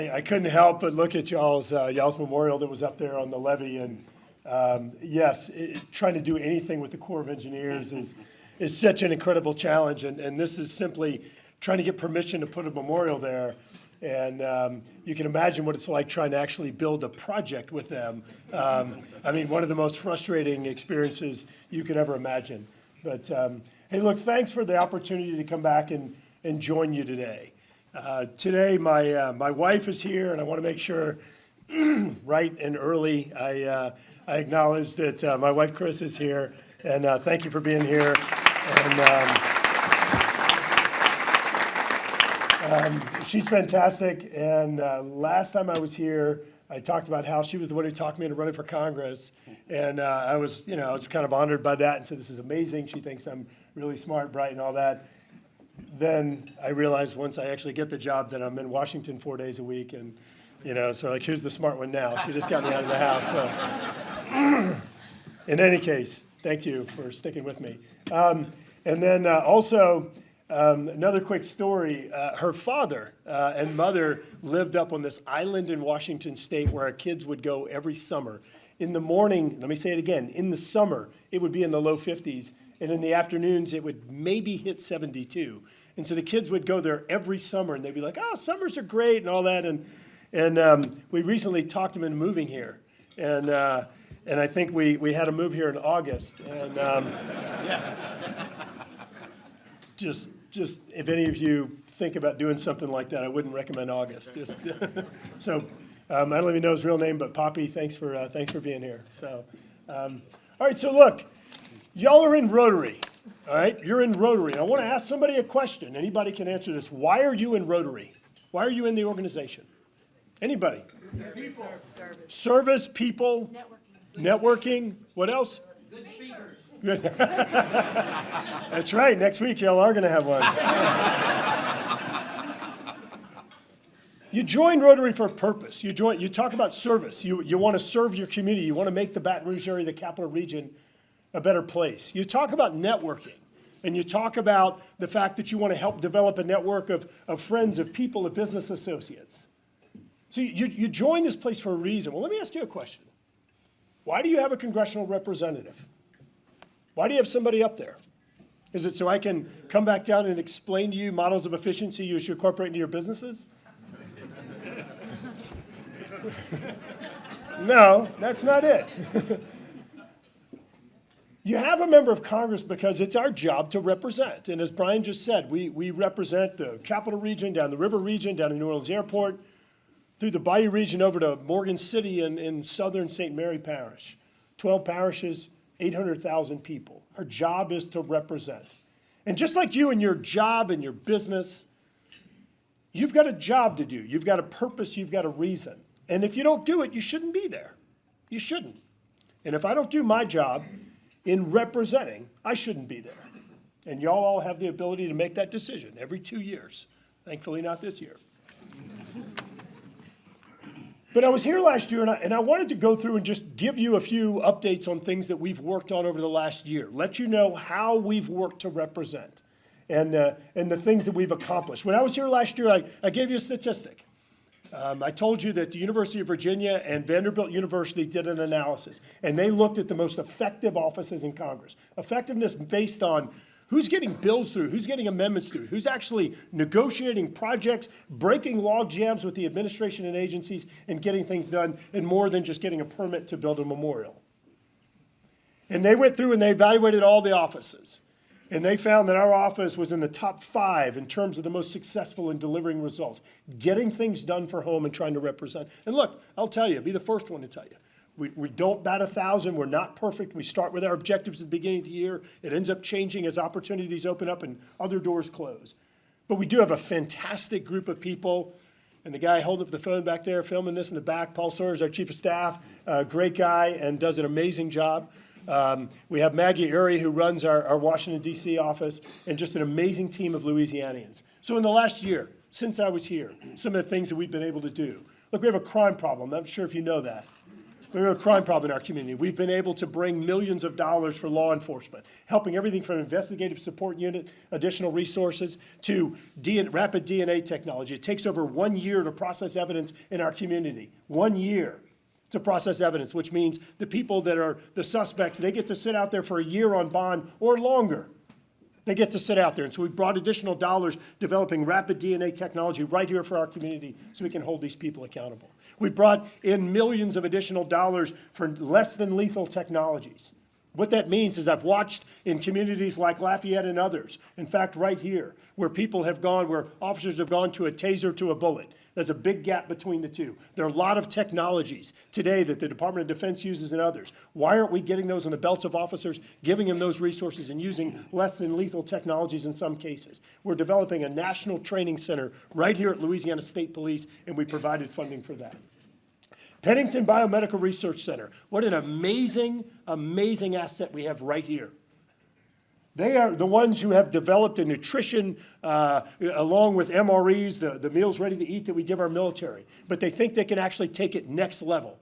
I couldn't help but look at y'all's memorial that was up there on the levee, and yes, trying to do anything with the Corps of Engineers is such an incredible challenge, and this is simply trying to get permission to put a memorial there. And you can imagine what it's like trying to actually build a project with them. I mean, one of the most frustrating experiences you could ever imagine. But hey, look, thanks for the opportunity to come back and join you today. Today, my wife is here, and I want to make sure, right and early, I acknowledge that my wife, Chris, is here. And thank you for being here. And she's fantastic, and last time I was here, I talked about how she was the one who talked me into running for Congress, and I was kind of honored by that and said, this is amazing. She thinks I'm really smart, bright, and all that. Then I realized once I actually get the job that I'm in Washington 4 days a week, and so like, who's the smart one now? She just got me out of the house. So, in any case, thank you for sticking with me. And then also. Another quick story, her father and mother lived up on this island in Washington State where our kids would go every summer. In the morning, let me say it again, in the summer, it would be in the low 50s, and in the afternoons, it would maybe hit 72. And so the kids would go there every summer, and they'd be like, oh, summers are great and all that. And we recently talked them into moving here. And I think we had a move here in August. And yeah. Just if any of you think about doing something like that, I wouldn't recommend August. Just so I don't even know his real name, but Poppy, thanks for being here. So, all right. So look, y'all are in Rotary. All right, you're in Rotary. I want to ask somebody a question. Anybody can answer this. Why are you in Rotary? Why are you in the organization? Anybody? People. Service, people, networking. What else? Good speakers. Good. That's right. Next week, y'all are going to have one. You join Rotary for a purpose. You talk about service. You want to serve your community. You want to make the Baton Rouge area, the capital region, a better place. You talk about networking. And you talk about the fact that you want to help develop a network of friends, of people, of business associates. So you join this place for a reason. Well, let me ask you a question. Why do you have a congressional representative? Why do you have somebody up there? Is it so I can come back down and explain to you models of efficiency you should incorporate into your businesses? No, that's not it. You have a member of Congress because it's our job to represent. And as Brian just said, we represent the capital region, down the river region, down to New Orleans Airport, through the Bayou region over to Morgan City in southern St. Mary Parish. 12 parishes, 800,000 people. Our job is to represent. And just like you and your job and your business, you've got a job to do. You've got a purpose. You've got a reason. And if you don't do it, you shouldn't be there. You shouldn't. And if I don't do my job in representing, I shouldn't be there. And y'all all have the ability to make that decision every 2 years. Thankfully, not this year. But I was here last year, and I wanted to go through and just give you a few updates on things that we've worked on over the last year. Let you know how we've worked to represent and the things that we've accomplished. When I was here last year, I gave you a statistic. I told you that the University of Virginia and Vanderbilt University did an analysis, and they looked at the most effective offices in Congress. Effectiveness based on who's getting bills through, who's getting amendments through, who's actually negotiating projects, breaking log jams with the administration and agencies, and getting things done, and more than just getting a permit to build a memorial. And they went through and they evaluated all the offices. And they found that our office was in the top 5 in terms of the most successful in delivering results, getting things done for home and trying to represent. And look, I'll tell you, be the first one to tell you. We don't bat 1,000. We're not perfect. We start with our objectives at the beginning of the year. It ends up changing as opportunities open up and other doors close. But we do have a fantastic group of people. And the guy holding up the phone back there, filming this in the back, Paul Sawyer, is our chief of staff, great guy and does an amazing job. We have Maggie Urey, who runs our Washington, D.C. office, and just an amazing team of Louisianians. So in the last year, since I was here, some of the things that we've been able to do. Look, we have a crime problem. I'm not sure if you know that. We have a crime problem in our community. We've been able to bring millions of dollars for law enforcement, helping everything from investigative support unit, additional resources, to rapid DNA technology. It takes over 1 year to process evidence in our community. 1 year to process evidence, which means the people that are the suspects, they get to sit out there for a year on bond or longer. They get to sit out there. And so we brought additional dollars developing rapid DNA technology right here for our community so we can hold these people accountable. We brought in millions of additional dollars for less than lethal technologies. What that means is I've watched in communities like Lafayette and others, in fact, right here, where people have gone, where officers have gone to a taser to a bullet. There's a big gap between the two. There are a lot of technologies today that the Department of Defense uses and others. Why aren't we getting those in the belts of officers, giving them those resources and using less than lethal technologies in some cases? We're developing a national training center right here at Louisiana State Police, and we provided funding for that. Pennington Biomedical Research Center. What an amazing, amazing asset we have right here. They are the ones who have developed a nutrition along with MREs, the meals ready to eat that we give our military. But they think they can actually take it next level.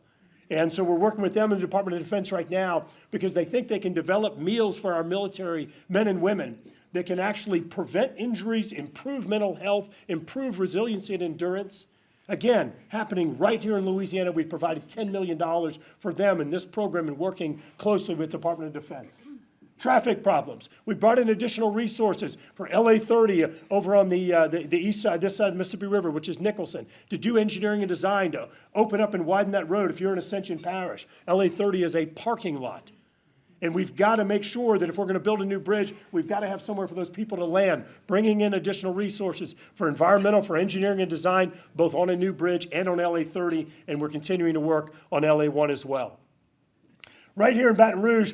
And so we're working with them in the Department of Defense right now because they think they can develop meals for our military men and women that can actually prevent injuries, improve mental health, improve resiliency and endurance. Again, happening right here in Louisiana. We've provided $10 million for them in this program and working closely with the Department of Defense. Traffic problems. We brought in additional resources for LA 30 over on the east side, this side of the Mississippi River, which is Nicholson, to do engineering and design to open up and widen that road if you're in Ascension Parish. LA 30 is a parking lot. And we've got to make sure that if we're going to build a new bridge, we've got to have somewhere for those people to land, bringing in additional resources for environmental, for engineering and design, both on a new bridge and on LA 30, and we're continuing to work on LA 1 as well. Right here in Baton Rouge,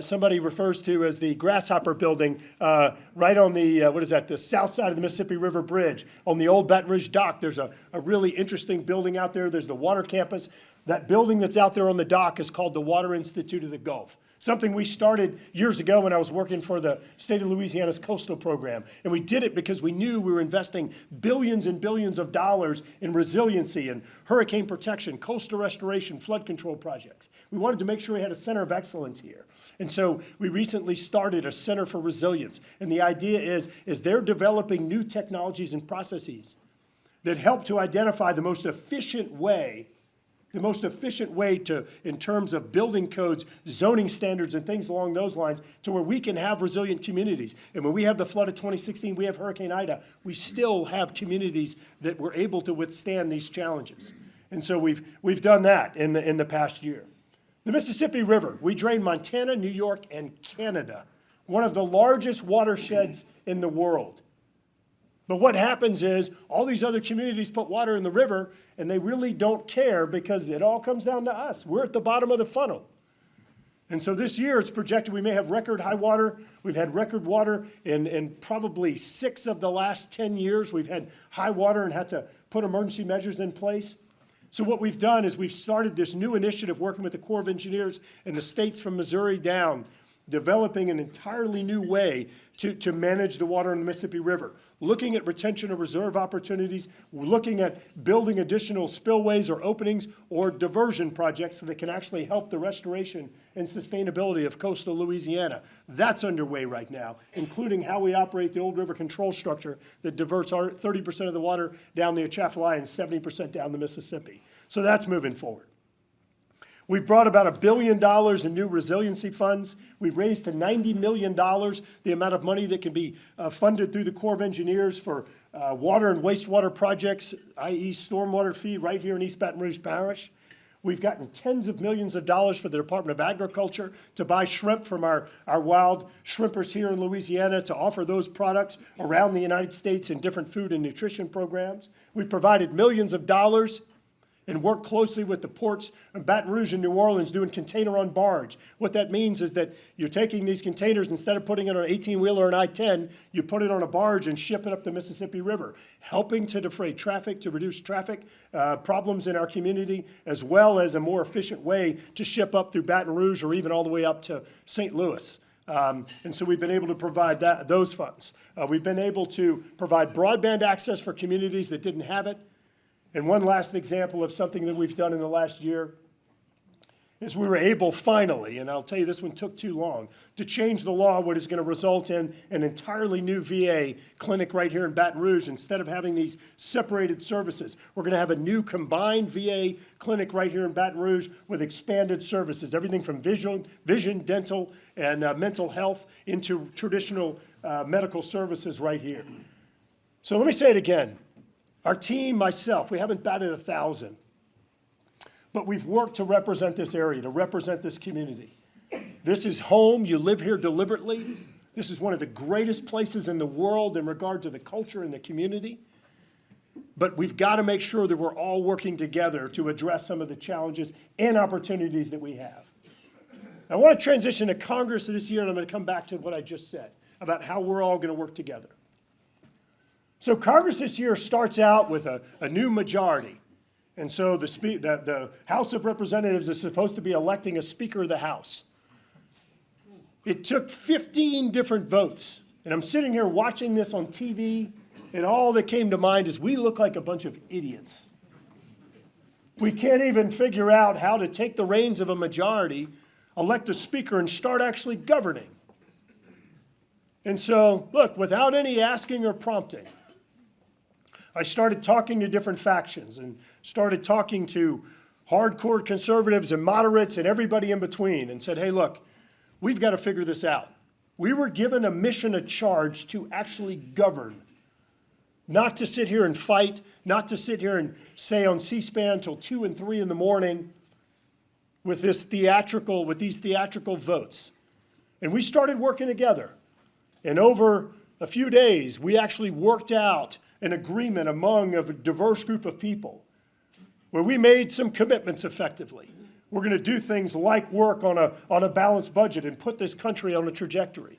somebody refers to as the Grasshopper Building, right on the, the south side of the Mississippi River Bridge. On the old Baton Rouge dock, there's a really interesting building out there. There's the water campus. That building that's out there on the dock is called the Water Institute of the Gulf. Something we started years ago when I was working for the state of Louisiana's coastal program. And we did it because we knew we were investing billions and billions of dollars in resiliency and hurricane protection, coastal restoration, flood control projects. We wanted to make sure we had a center of excellence here. And so we recently started a Center for Resilience. And the idea is they're developing new technologies and processes that help to identify the most efficient way to, in terms of building codes, zoning standards, and things along those lines, to where we can have resilient communities. And when we have the flood of 2016, we have Hurricane Ida, we still have communities that were able to withstand these challenges. And so we've done that in the past year. The Mississippi River, we drain Montana, New York, and Canada, one of the largest watersheds in the world. But what happens is all these other communities put water in the river and they really don't care because it all comes down to us. We're at the bottom of the funnel. And so this year it's projected we may have record high water. We've had record water in probably 6 of the last 10 years. We've had high water and had to put emergency measures in place. So what we've done is we've started this new initiative working with the Corps of Engineers and the states from Missouri down, developing an entirely new way to manage the water in the Mississippi River, looking at retention of reserve opportunities, looking at building additional spillways or openings or diversion projects so that can actually help the restoration and sustainability of coastal Louisiana. That's underway right now, including how we operate the old river control structure that diverts our 30% of the water down the Atchafalaya and 70% down the Mississippi. So that's moving forward. We've brought about $1 billion in new resiliency funds. We've raised to $90 million the amount of money that can be funded through the Corps of Engineers for water and wastewater projects, i.e. stormwater fee right here in East Baton Rouge Parish. We've gotten tens of millions of dollars for the Department of Agriculture to buy shrimp from our wild shrimpers here in Louisiana to offer those products around the United States in different food and nutrition programs. We've provided millions of dollars and work closely with the ports in Baton Rouge and New Orleans doing container on barge. What that means is that you're taking these containers, instead of putting it on an 18-wheeler or an I-10, you put it on a barge and ship it up the Mississippi River, helping to defray traffic, to reduce traffic problems in our community, as well as a more efficient way to ship up through Baton Rouge or even all the way up to St. Louis. And so we've been able to provide those funds. We've been able to provide broadband access for communities that didn't have it. And one last example of something that we've done in the last year is we were able finally, and I'll tell you this one took too long, to change the law, what is going to result in an entirely new VA clinic right here in Baton Rouge. Instead of having these separated services, we're going to have a new combined VA clinic right here in Baton Rouge with expanded services, everything from vision, dental, and mental health into traditional medical services right here. So let me say it again. Our team, myself, we haven't batted 1,000. But we've worked to represent this area, to represent this community. This is home. You live here deliberately. This is one of the greatest places in the world in regard to the culture and the community. But we've got to make sure that we're all working together to address some of the challenges and opportunities that we have. I want to transition to Congress this year, and I'm going to come back to what I just said about how we're all going to work together. So Congress this year starts out with a new majority. And so the House of Representatives is supposed to be electing a Speaker of the House. It took 15 different votes. And I'm sitting here watching this on TV, and all that came to mind is we look like a bunch of idiots. We can't even figure out how to take the reins of a majority, elect a Speaker, and start actually governing. And so, look, without any asking or prompting, I started talking to different factions and started talking to hardcore conservatives and moderates and everybody in between and said, hey, look, we've got to figure this out. We were given a mission, a charge to actually govern, not to sit here and fight, not to sit here and say on C-SPAN till 2 and 3 in the morning with these theatrical votes. And we started working together. And over a few days, we actually worked out an agreement among a diverse group of people where we made some commitments effectively. We're going to do things like work on a balanced budget and put this country on a trajectory.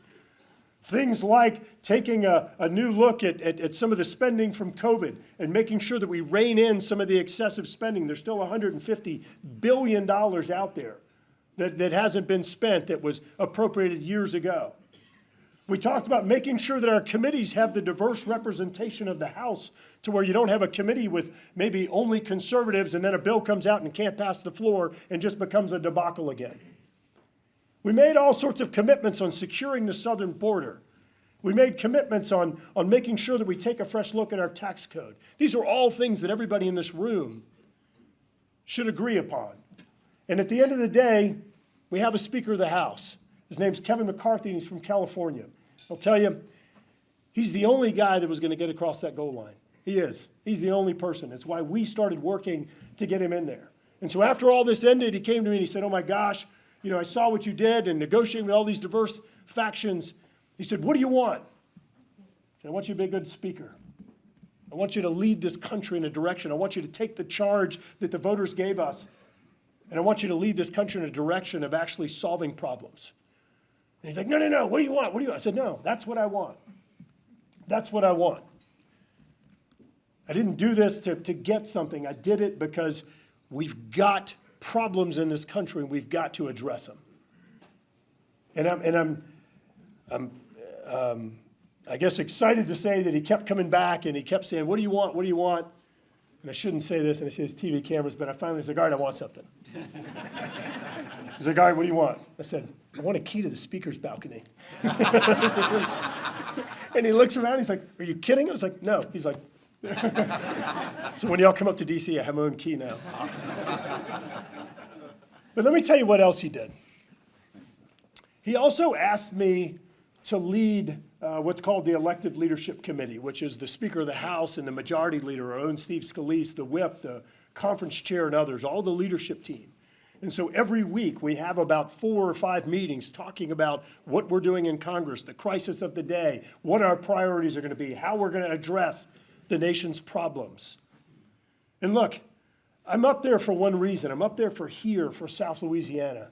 Things like taking a new look at some of the spending from COVID and making sure that we rein in some of the excessive spending. There's still $150 billion out there that hasn't been spent that was appropriated years ago. We talked about making sure that our committees have the diverse representation of the House to where you don't have a committee with maybe only conservatives and then a bill comes out and can't pass the floor and just becomes a debacle again. We made all sorts of commitments on securing the southern border. We made commitments on making sure that we take a fresh look at our tax code. These are all things that everybody in this room should agree upon. And at the end of the day, we have a Speaker of the House. His name's Kevin McCarthy, and he's from California. I'll tell you, he's the only guy that was going to get across that goal line. He is. He's the only person. It's why we started working to get him in there. And so after all this ended, he came to me and he said, oh my gosh, I saw what you did and negotiating with all these diverse factions. He said, what do you want? I said, I want you to be a good speaker. I want you to lead this country in a direction. I want you to take the charge that the voters gave us, and I want you to lead this country in a direction of actually solving problems. And he's like, no, what do you want? What do you want? I said, no, that's what I want. That's what I want. I didn't do this to get something. I did it because we've got problems in this country and we've got to address them. And I'm I guess excited to say that he kept coming back and he kept saying, what do you want? What do you want? And I shouldn't say this, and I see his TV cameras, but I finally said, all right, I want something. He's like, all right, what do you want? I said, I want a key to the speaker's balcony. And he looks around, he's like, are you kidding? I was like, no. He's like, so when y'all come up to DC, I have my own key now. But let me tell you what else he did. He also asked me to lead what's called the Elected Leadership Committee, which is the Speaker of the House and the Majority Leader, our own Steve Scalise, the whip, the conference chair, and others, all the leadership team. And so every week we have about 4 or 5 meetings talking about what we're doing in Congress, the crisis of the day, what our priorities are going to be, how we're going to address the nation's problems. And look, I'm up there for one reason. I'm up there for South Louisiana.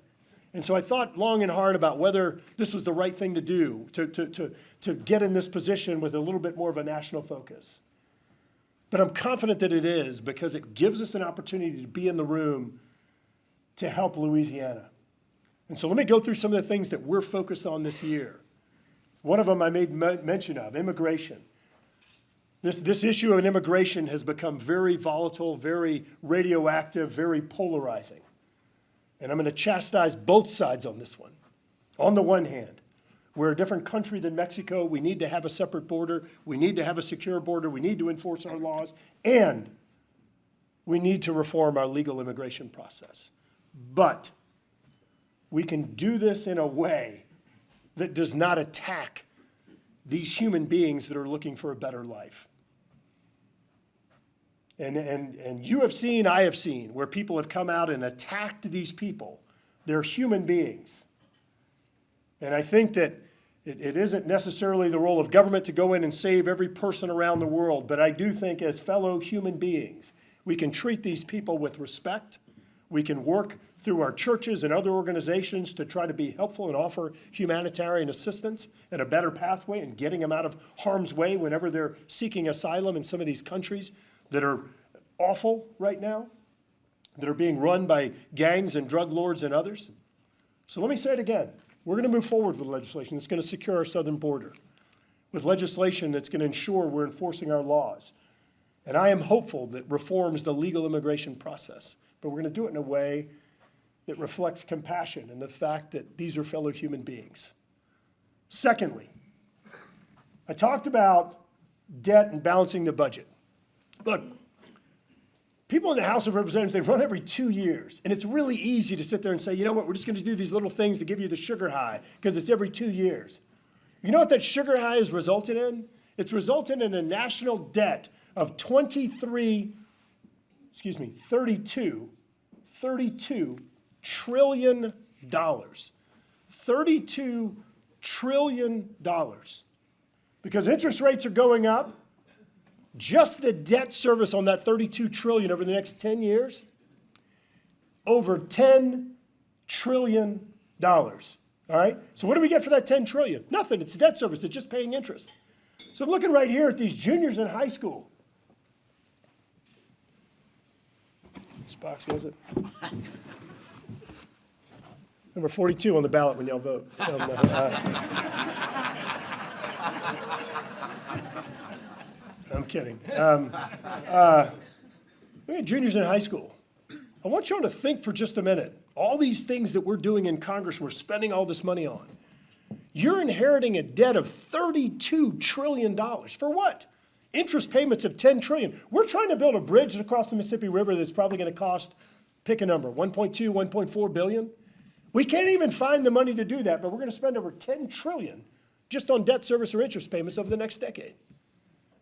And so I thought long and hard about whether this was the right thing to do, to get in this position with a little bit more of a national focus. But I'm confident that it is, because it gives us an opportunity to be in the room to help Louisiana. And so let me go through some of the things that we're focused on this year. One of them I made mention of, immigration. This issue of immigration has become very volatile, very radioactive, very polarizing. And I'm going to chastise both sides on this one. On the one hand, we're a different country than Mexico. We need to have a separate border. We need to have a secure border. We need to enforce our laws. And we need to reform our legal immigration process. But we can do this in a way that does not attack these human beings that are looking for a better life. And you have seen, I have seen, where people have come out and attacked these people. They're human beings. And I think that it isn't necessarily the role of government to go in and save every person around the world, but I do think as fellow human beings, we can treat these people with respect. We can work through our churches and other organizations to try to be helpful and offer humanitarian assistance and a better pathway and getting them out of harm's way whenever they're seeking asylum in some of these countries that are awful right now, that are being run by gangs and drug lords and others. So let me say it again. We're going to move forward with legislation that's going to secure our southern border, with legislation that's going to ensure we're enforcing our laws. And I am hopeful that reforms the legal immigration process. But we're going to do it in a way that reflects compassion and the fact that these are fellow human beings. Secondly, I talked about debt and balancing the budget. Look, people in the House of Representatives, they run every 2 years. And it's really easy to sit there and say, you know what, we're just going to do these little things to give you the sugar high because it's every 2 years. You know what that sugar high has resulted in? It's resulted in a national debt of 32 trillion dollars. $32 trillion. Because interest rates are going up. Just the debt service on that 32 trillion over the next 10 years, over $10 trillion. All right? So what do we get for that 10 trillion? Nothing. It's debt service. It's just paying interest. So I'm looking right here at these juniors in high school. Which box was it? Number 42 on the ballot when y'all vote. I'm kidding. Look at juniors in high school. I want y'all to think for just a minute. All these things that we're doing in Congress, we're spending all this money on. You're inheriting a debt of $32 trillion. For what? Interest payments of $10 trillion. We're trying to build a bridge across the Mississippi River that's probably going to cost, pick a number, 1.2, 1.4 billion. We can't even find the money to do that, but we're going to spend over $10 trillion just on debt service or interest payments over the next decade.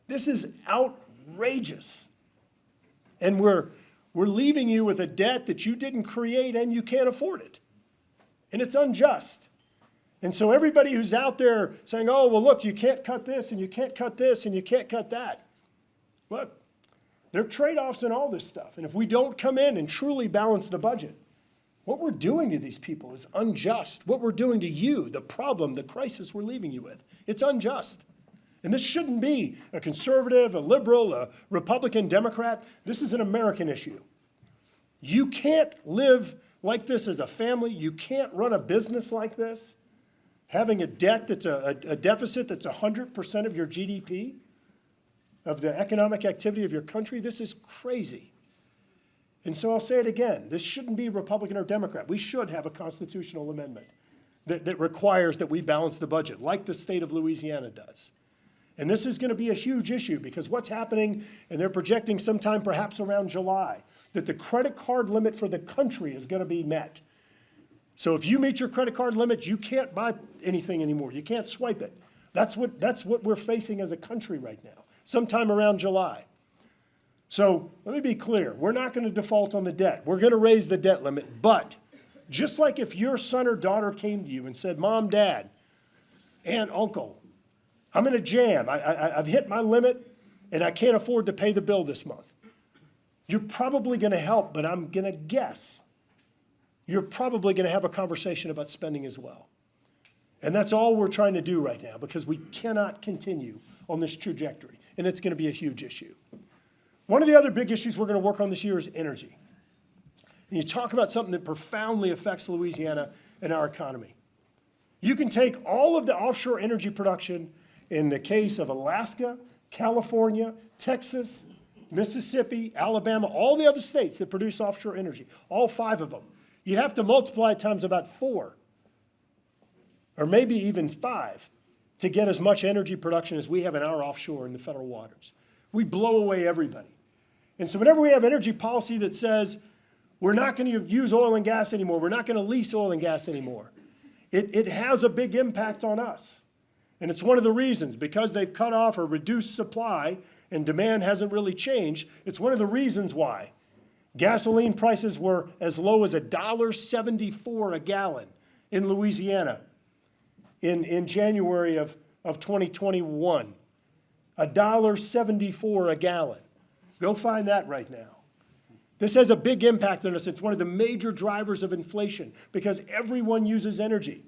This is outrageous. And we're leaving you with a debt that you didn't create and you can't afford it. And it's unjust. And so everybody who's out there saying, oh, well, look, you can't cut this and you can't cut this and you can't cut that. Look, there are trade-offs in all this stuff. And if we don't come in and truly balance the budget, what we're doing to these people is unjust. What we're doing to you, the problem, the crisis we're leaving you with, it's unjust. And this shouldn't be a conservative, a liberal, a Republican, Democrat. This is an American issue. You can't live like this as a family. You can't run a business like this, having a debt that's a deficit that's 100% of your GDP, of the economic activity of your country. This is crazy. And so I'll say it again. This shouldn't be Republican or Democrat. We should have a constitutional amendment that requires that we balance the budget, like the state of Louisiana does. And this is going to be a huge issue because what's happening, and they're projecting sometime perhaps around July, that the credit card limit for the country is going to be met. So if you meet your credit card limit, you can't buy anything anymore. You can't swipe it. That's what we're facing as a country right now, sometime around July. So let me be clear. We're not going to default on the debt. We're going to raise the debt limit. But just like if your son or daughter came to you and said, Mom, Dad, Aunt, Uncle, I'm in a jam. I've hit my limit, and I can't afford to pay the bill this month. You're probably going to help, but I'm going to guess you're probably going to have a conversation about spending as well. And that's all we're trying to do right now because we cannot continue on this trajectory, and it's going to be a huge issue. One of the other big issues we're going to work on this year is energy. And you talk about something that profoundly affects Louisiana and our economy. You can take all of the offshore energy production in the case of Alaska, California, Texas, Mississippi, Alabama, all the other states that produce offshore energy, all 5 of them. You'd have to multiply it times about 4, or maybe even 5, to get as much energy production as we have in our offshore in the federal waters. We blow away everybody. And so whenever we have energy policy that says, we're not going to use oil and gas anymore, we're not going to lease oil and gas anymore, it has a big impact on us. And it's one of the reasons, because they've cut off or reduced supply and demand hasn't really changed, it's one of the reasons why gasoline prices were as low as $1.74 a gallon in Louisiana in January of 2021. $1.74 a gallon. Go find that right now. This has a big impact on us. It's one of the major drivers of inflation because everyone uses energy.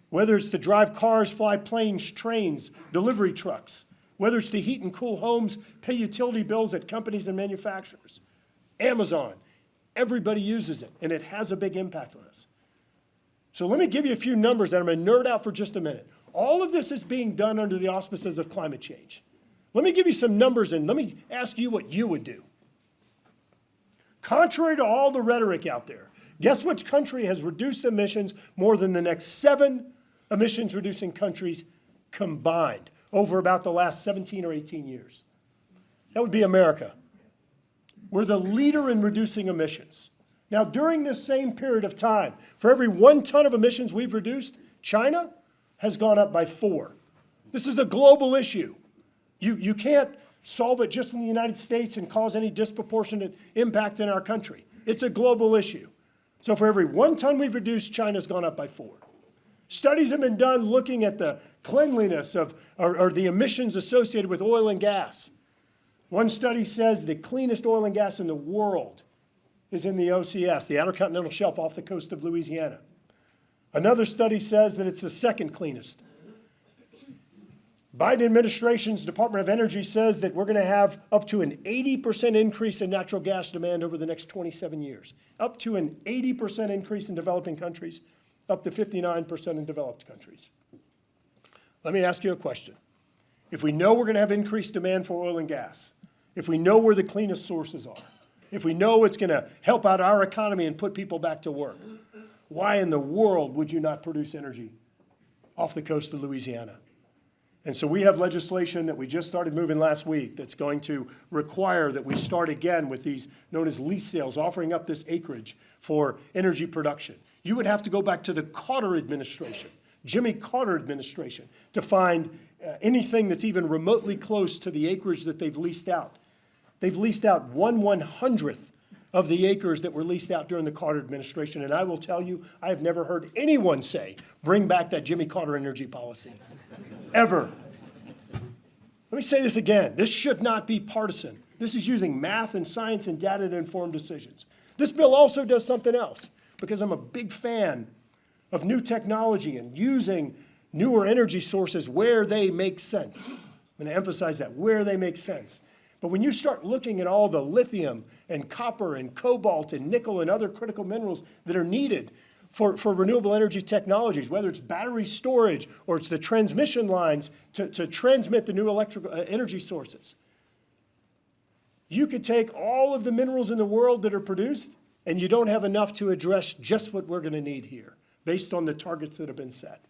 Whether it's to drive cars, fly planes, trains, delivery trucks, whether it's to heat and cool homes, pay utility bills at companies and manufacturers, Amazon, everybody uses it, and it has a big impact on us. So let me give you a few numbers that I'm going to nerd out for just a minute. All of this is being done under the auspices of climate change. Let me give you some numbers and let me ask you what you would do. Contrary to all the rhetoric out there, guess which country has reduced emissions more than the next 7 emissions-reducing countries combined over about the last 17 or 18 years? That would be America. We're the leader in reducing emissions. Now, during this same period of time, for every 1 ton of emissions we've reduced, China has gone up by 4. This is a global issue. You can't solve it just in the United States and cause any disproportionate impact in our country. It's a global issue. So for every 1 ton we've reduced, China's gone up by 4. Studies have been done looking at the cleanliness of, or the emissions associated with oil and gas. One study says the cleanest oil and gas in the world is in the OCS, the Outer Continental Shelf off the coast of Louisiana. Another study says that it's the second cleanest. Biden administration's Department of Energy says that we're going to have up to an 80% increase in natural gas demand over the next 27 years. Up to an 80% increase in developing countries, up to 59% in developed countries. Let me ask you a question. If we know we're going to have increased demand for oil and gas, if we know where the cleanest sources are, if we know it's going to help out our economy and put people back to work, why in the world would you not produce energy off the coast of Louisiana? And so we have legislation that we just started moving last week that's going to require that we start again with these known as lease sales, offering up this acreage for energy production. You would have to go back to the Carter administration, Jimmy Carter administration, to find anything that's even remotely close to the acreage that they've leased out. They've leased out 1/100th of the acres that were leased out during the Carter administration. And I will tell you, I have never heard anyone say, bring back that Jimmy Carter energy policy. Ever. Let me say this again. This should not be partisan. This is using math and science and data to inform decisions. This bill also does something else, because I'm a big fan of new technology and using newer energy sources where they make sense. I'm going to emphasize that, where they make sense. But when you start looking at all the lithium and copper and cobalt and nickel and other critical minerals that are needed for renewable energy technologies, whether it's battery storage or it's the transmission lines to transmit the new electrical energy sources, you could take all of the minerals in the world that are produced and you don't have enough to address just what we're going to need here based on the targets that have been set.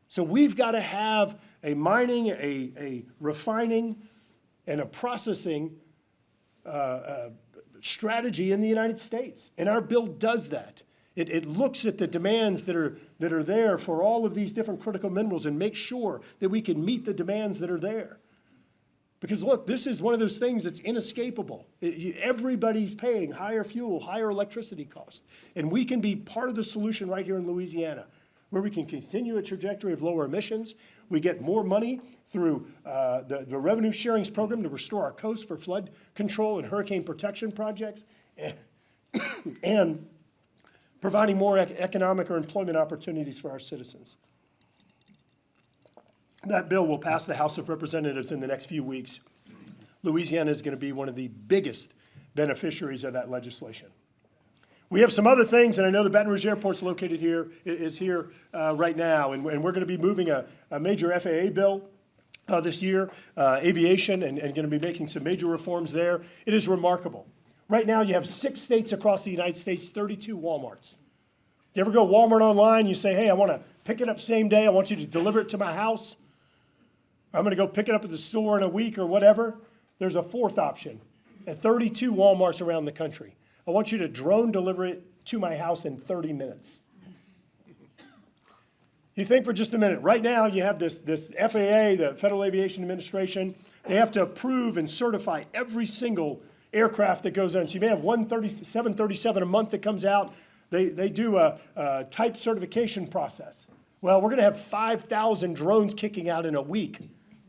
So we've got to have a mining, a refining, and a processing strategy in the United States. And our bill does that. It looks at the demands that are there for all of these different critical minerals and makes sure that we can meet the demands that are there. Because look, this is one of those things that's inescapable. Everybody's paying higher fuel, higher electricity costs. And we can be part of the solution right here in Louisiana, where we can continue a trajectory of lower emissions. We get more money through the revenue sharings program to restore our coast for flood control and hurricane protection projects, and providing more economic or employment opportunities for our citizens. That bill will pass the House of Representatives in the next few weeks. Louisiana is going to be one of the biggest beneficiaries of that legislation. We have some other things, and I know the Baton Rouge Airport's located here, is here right now, and we're going to be moving a major FAA bill this year, aviation, and going to be making some major reforms there. It is remarkable. Right now, you have 6 states across the United States, 32 Walmarts. You ever go Walmart online, you say, hey, I want to pick it up same day, I want you to deliver it to my house. I'm going to go pick it up at the store in a week or whatever. There's a 4th option at 32 Walmarts around the country. I want you to drone deliver it to my house in 30 minutes. You think for just a minute. Right now, you have this FAA, the Federal Aviation Administration. They have to approve and certify every single aircraft that goes on. So you may have 737 a month that comes out. They do a type certification process. Well, we're going to have 5,000 drones kicking out in a week,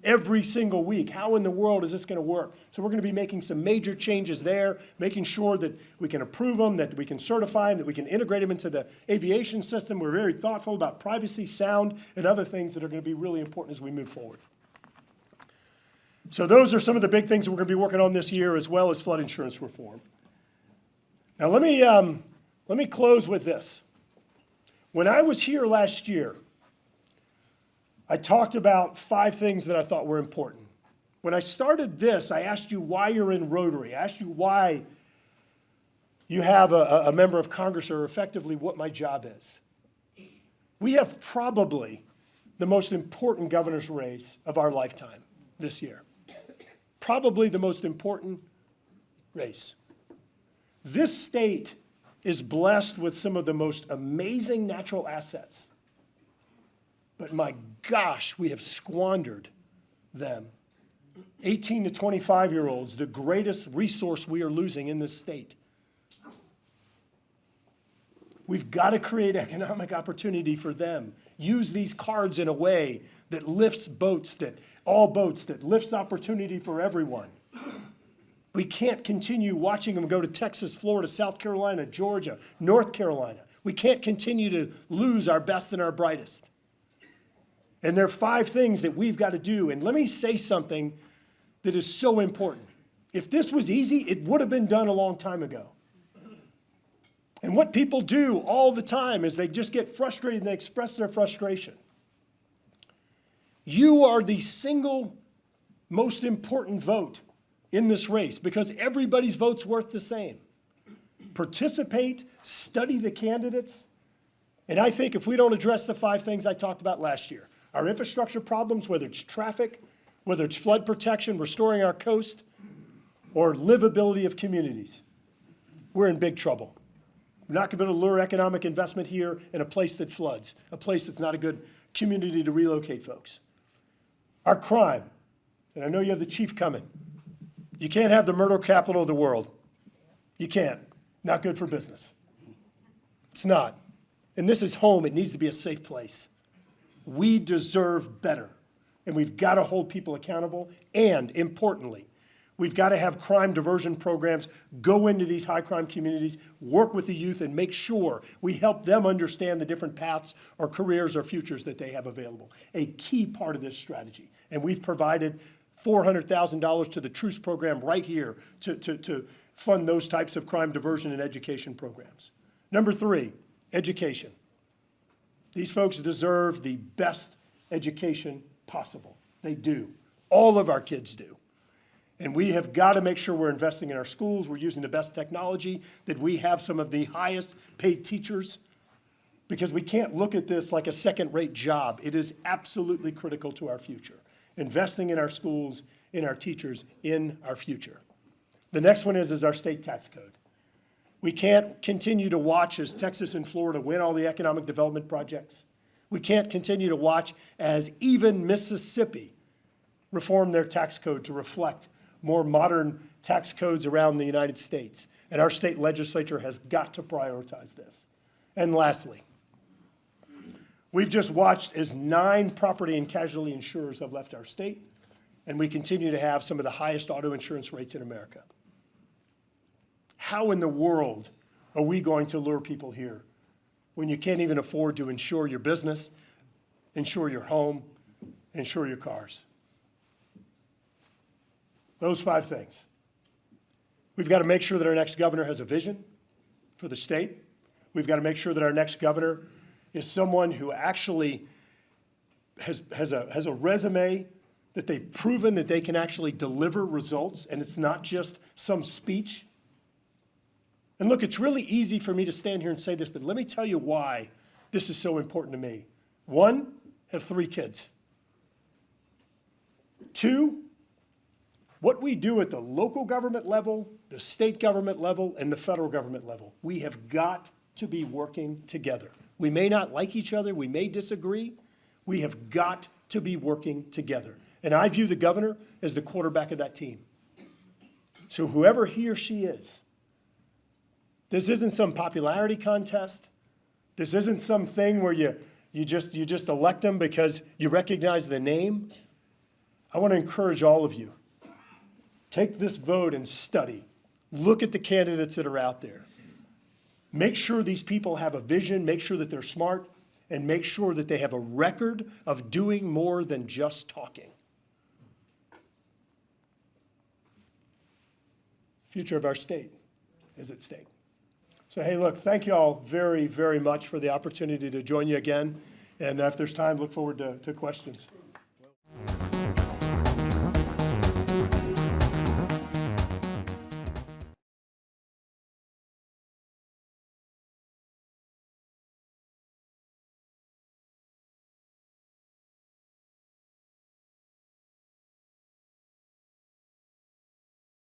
every single week. How in the world is this going to work? So we're going to be making some major changes there, making sure that we can approve them, that we can certify them, that we can integrate them into the aviation system. We're very thoughtful about privacy, sound, and other things that are going to be really important as we move forward. So those are some of the big things that we're going to be working on this year, as well as flood insurance reform. Now let me close with this. When I was here last year, I talked about 5 things that I thought were important. When I started this, I asked you why you're in Rotary. I asked you why you have a member of Congress, or effectively what my job is. We have probably the most important governor's race of our lifetime this year. Probably the most important race. This state is blessed with some of the most amazing natural assets. But my gosh, we have squandered them. 18 to 25-year-olds, the greatest resource we are losing in this state. We've got to create economic opportunity for them. Use these cards in a way that lifts boats, that lifts opportunity for everyone. We can't continue watching them go to Texas, Florida, South Carolina, Georgia, North Carolina. We can't continue to lose our best and our brightest. And there are 5 things that we've got to do. And let me say something that is so important. If this was easy, it would have been done a long time ago. And what people do all the time is they just get frustrated and they express their frustration. You are the single most important vote in this race because everybody's vote's worth the same. Participate, study the candidates, and I think if we don't address the 5 things I talked about last year, our infrastructure problems, whether it's traffic, whether it's flood protection, restoring our coast, or livability of communities, we're in big trouble. We're not going to be able to lure economic investment here in a place that floods, a place that's not a good community to relocate folks. Our crime, and I know you have the chief coming. You can't have the murder capital of the world. You can't. Not good for business. It's not. And this is home. It needs to be a safe place. We deserve better. And we've got to hold people accountable. And importantly, we've got to have crime diversion programs go into these high crime communities, work with the youth, and make sure we help them understand the different paths or careers or futures that they have available. A key part of this strategy. And we've provided $400,000 to the Truce program right here to fund those types of crime diversion and education programs. Number 3, education. These folks deserve the best education possible. They do. All of our kids do. And we have got to make sure we're investing in our schools, we're using the best technology, that we have some of the highest paid teachers, because we can't look at this like a second-rate job. It is absolutely critical to our future. Investing in our schools, in our teachers, in our future. The next one is our state tax code. We can't continue to watch as Texas and Florida win all the economic development projects. We can't continue to watch as even Mississippi reform their tax code to reflect more modern tax codes around the United States. And our state legislature has got to prioritize this. And lastly, we've just watched as 9 property and casualty insurers have left our state, and we continue to have some of the highest auto insurance rates in America. How in the world are we going to lure people here when you can't even afford to insure your business, insure your home, insure your cars? Those 5 things. We've got to make sure that our next governor has a vision for the state. We've got to make sure that our next governor is someone who actually has a resume that they've proven that they can actually deliver results, and it's not just some speech. And look, it's really easy for me to stand here and say this, but let me tell you why this is so important to me. One, have 3 kids. 2, what we do at the local government level, the state government level, and the federal government level, we have got to be working together. We may not like each other, we may disagree, we have got to be working together. And I view the governor as the quarterback of that team. So whoever he or she is, this isn't some popularity contest. This isn't something where you just elect them because you recognize the name. I want to encourage all of you. Take this vote and study. Look at the candidates that are out there. Make sure these people have a vision, make sure that they're smart, and make sure that they have a record of doing more than just talking. Future of our state is at stake. So, hey, look, thank you all very, very much for the opportunity to join you again. And if there's time, look forward to questions.